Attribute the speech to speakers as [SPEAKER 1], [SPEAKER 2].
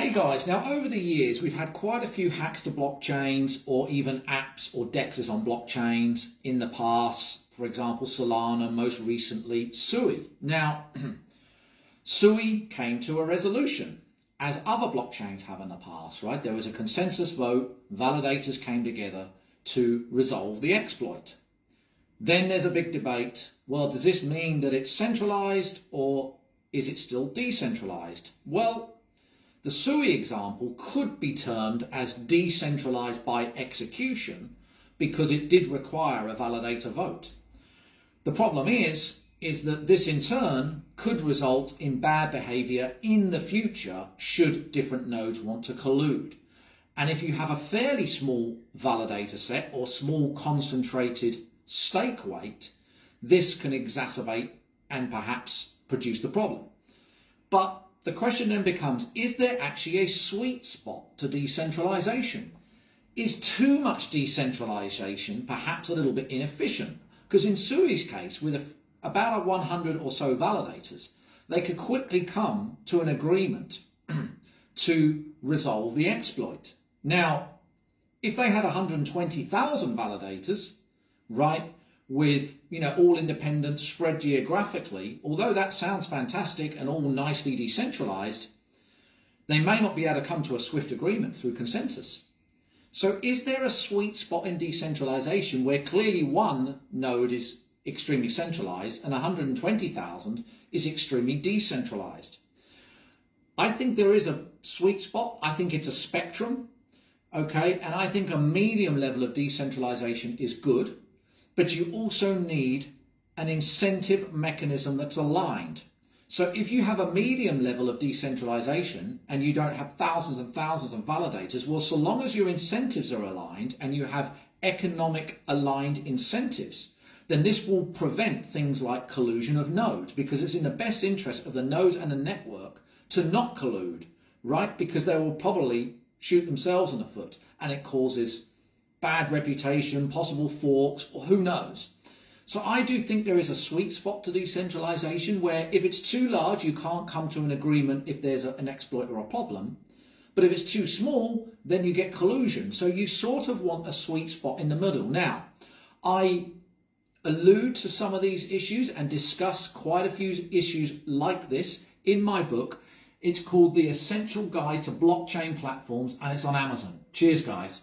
[SPEAKER 1] Hey guys, now over the years we've had quite a few hacks to blockchains or even apps or dexes on blockchains in the past. For example, Solana, most recently Sui. Now, Sui came to a resolution, as other blockchains have in the past, right? There was a consensus vote, validators came together to resolve the exploit. Then there's a big debate. Well, does this mean that it's centralized or is it still decentralized? Well, the Sui example could be termed as decentralized by execution because it did require a validator vote. The problem is that this in turn could result in bad behavior in the future should different nodes want to collude. And if you have a fairly small validator set or small concentrated stake weight, this can exacerbate and perhaps produce the problem. But the question then becomes, is there actually a sweet spot to decentralization? Is too much decentralization perhaps a little bit inefficient? Because in Sui's case, with about 100 or so validators, they could quickly come to an agreement to resolve the exploit. Now, if they had 120,000 validators, right, with all independent, spread geographically, although that sounds fantastic and all nicely decentralized, they may not be able to come to a swift agreement through consensus. So is there a sweet spot in decentralization where clearly one node is extremely centralized and 120,000 is extremely decentralized? I think there is a sweet spot. I think it's a spectrum, okay? And I think a medium level of decentralization is good. But you also need an incentive mechanism that's aligned. So if you have a medium level of decentralization and you don't have thousands and thousands of validators, well, so long as your incentives are aligned and you have economic aligned incentives, then this will prevent things like collusion of nodes, because it's in the best interest of the nodes and the network to not collude, right? Because they will probably shoot themselves in the foot and it causes bad reputation, possible forks, or who knows. So I do think there is a sweet spot to decentralization where if it's too large, you can't come to an agreement if there's an exploit or a problem. But if it's too small, then you get collusion. So you sort of want a sweet spot in the middle. Now, I allude to some of these issues and discuss quite a few issues like this in my book. It's called The Essential Guide to Blockchain Platforms and it's on Amazon. Cheers, guys.